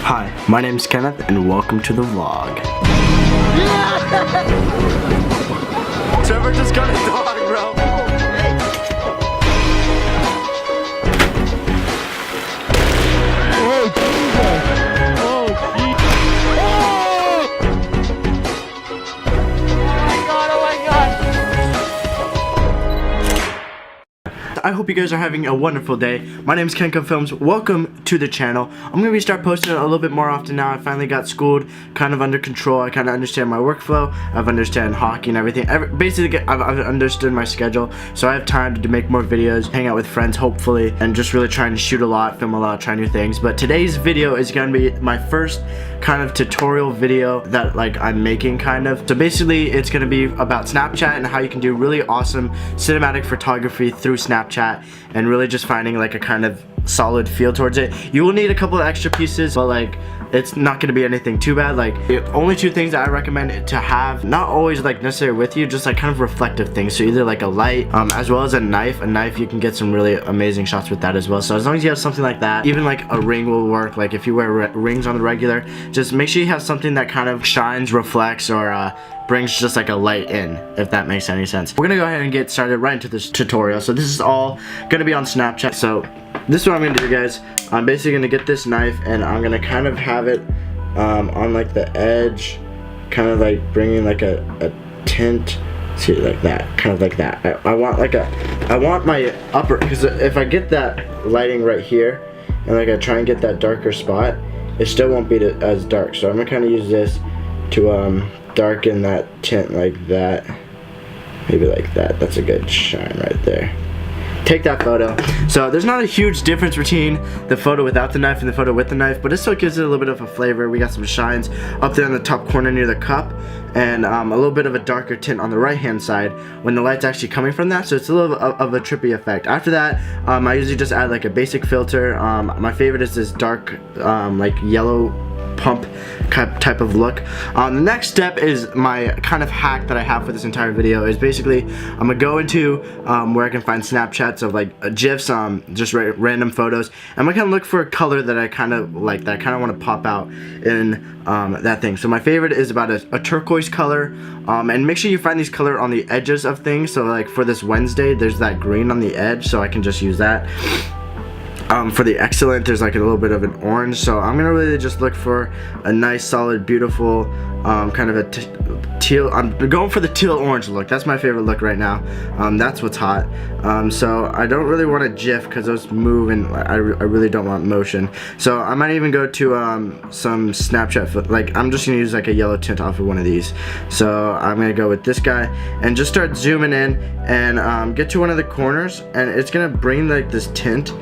Hi, my name's Kenneth and welcome to the vlog. Trevor just got a dog, bro. I hope you guys are having a wonderful day. My name is Kenko Films. Welcome to the channel. I'm gonna start posting a little bit more often now. I finally got schooled, kind of under control. I kind of understand my workflow. I've understand hockey and everything. Basically, I've understood my schedule, so I have time to make more videos, hang out with friends, hopefully, and just really try and shoot a lot, film a lot, try new things. But today's video is gonna be my first kind of tutorial video that I'm making kind of. So basically, it's gonna be about Snapchat and how you can do really awesome cinematic photography through Snapchat. And really just finding a kind of solid feel towards it. You will need a couple of extra pieces, but it's not going to be anything too bad. The only two things that I recommend to have, not always necessary with you, just kind of reflective things. So either a light as well as a knife. A knife, you can get some really amazing shots with that as well. So as long as you have something like that, even a ring will work. If you wear rings on the regular, just make sure you have something that kind of shines, reflects, or brings just a light in, if that makes any sense. We're gonna go ahead and get started right into this tutorial. So this is all gonna be on Snapchat. So this is what I'm gonna do, guys. I'm basically gonna get this knife and I'm gonna kind of have it on the edge, kind of bringing a tint to that, kind of like that. I want my upper, because if I get that lighting right here and I try and get that darker spot, it still won't be as dark. So I'm gonna kind of use this to darken that tint like that, maybe like that. That's a good shine right there. Take that photo. So there's not a huge difference between the photo without the knife and the photo with the knife, but it still gives it a little bit of a flavor. We got some shines up there in the top corner near the cup, and a little bit of a darker tint on the right hand side when the light's actually coming from that, so it's a little of a trippy effect. After that, I usually just add a basic filter. My favorite is this dark yellow pump type of look. The next step is my kind of hack that I have for this entire video is basically I'm gonna go into where I can find Snapchats of GIFs, just random photos. I'm gonna kind of look for a color that I kind of like, that I kind of want to pop out in that thing. So my favorite is about a turquoise color, and make sure you find these color on the edges of things. So for this Wednesday, there's that green on the edge, so I can just use that. For the excellent, there's a little bit of an orange, so I'm gonna really just look for a nice, solid, beautiful kind of a teal. I'm going for the teal orange look. That's my favorite look right now. That's what's hot. So I don't really want a GIF because those move, and I really don't want motion. So I might even go to some Snapchat. I'm just gonna use a yellow tint off of one of these. So I'm gonna go with this guy and just start zooming in and get to one of the corners, and it's gonna bring this tint,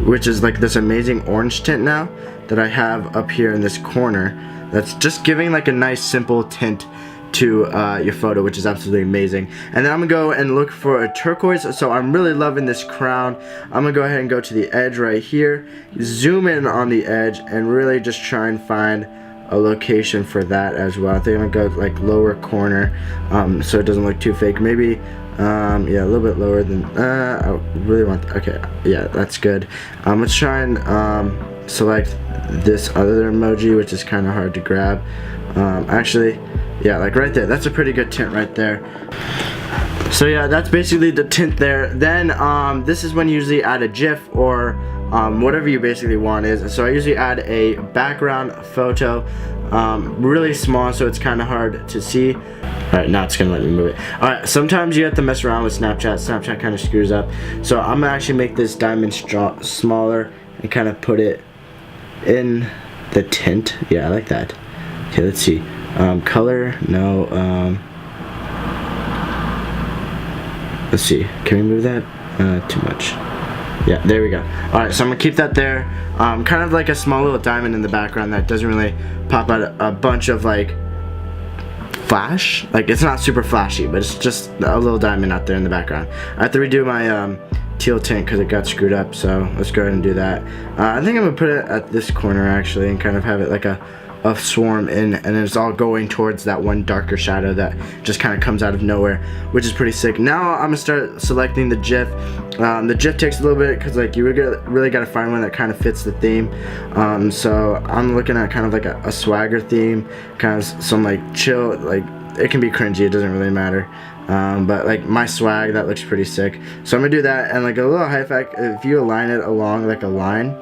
which is this amazing orange tint now that I have up here in this corner. That's just giving a nice simple tint to your photo, which is absolutely amazing. And then I'm gonna go and look for a turquoise. So I'm really loving this crown. I'm gonna go ahead and go to the edge right here, zoom in on the edge, and really just try and find a location for that as well. I think I'm gonna go lower corner, so it doesn't look too fake. Maybe yeah, a little bit lower than I really want. Okay, yeah, that's good. Let's try and select this other emoji, which is kind of hard to grab. Actually, yeah, right there, that's a pretty good tint right there. So yeah, that's basically the tint there. Then this is when you usually add a GIF or whatever you basically want is. So I usually add a background photo, really small, so it's kind of hard to see. Alright, now it's gonna let me move it. Alright, sometimes you have to mess around with Snapchat. Snapchat kind of screws up. So I'm gonna actually make this diamond smaller and kind of put it in the tint. Yeah, I like that. Okay, let's see. Color, no. Let's see. Can we move that? Too much. Yeah, there we go. Alright, so I'm gonna keep that there. Kind of a small little diamond in the background that doesn't really pop out a bunch of flash. It's not super flashy, but it's just a little diamond out there in the background. I have to redo my teal tint because it got screwed up, so let's go ahead and do that. I think I'm gonna put it at this corner actually and kind of have it a swarm in, and it's all going towards that one darker shadow that just kind of comes out of nowhere, which is pretty sick. Now I'm gonna start selecting the GIF. The GIF takes a little bit because like you really gotta find one that kind of fits the theme. So I'm looking at kind of like a swagger theme, kind of some like chill, like it can be cringy, it doesn't really matter. But like my swag, that looks pretty sick. So I'm gonna do that, and like a little high fact, if you align it along like a line,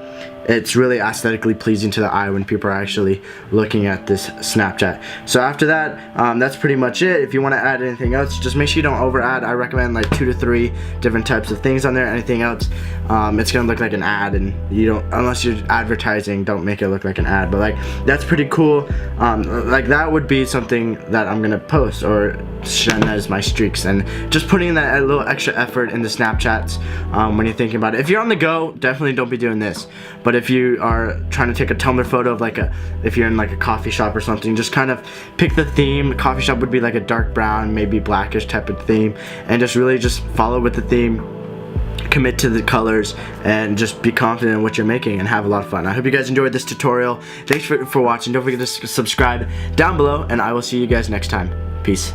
it's really aesthetically pleasing to the eye when people are actually looking at this Snapchat. So after that, that's pretty much it. If you want to add anything else, just make sure you don't over add. I recommend like 2 to 3 different types of things on there. Anything else, it's gonna look like an ad, and you don't, unless you're advertising, don't make it look like an ad. But like that's pretty cool. Like that would be something that I'm gonna post or send as my streaks, and just putting in that a little extra effort in the Snapchats when you're thinking about it. If you're on the go, definitely don't be doing this. But if you are trying to take a Tumblr photo of like if you're in like a coffee shop or something, just kind of pick the theme. The coffee shop would be like a dark brown, maybe blackish type of theme, and just really just follow with the theme, commit to the colors, and just be confident in what you're making and have a lot of fun. I hope you guys enjoyed this tutorial. Thanks for watching. Don't forget to subscribe down below, and I will see you guys next time. Peace.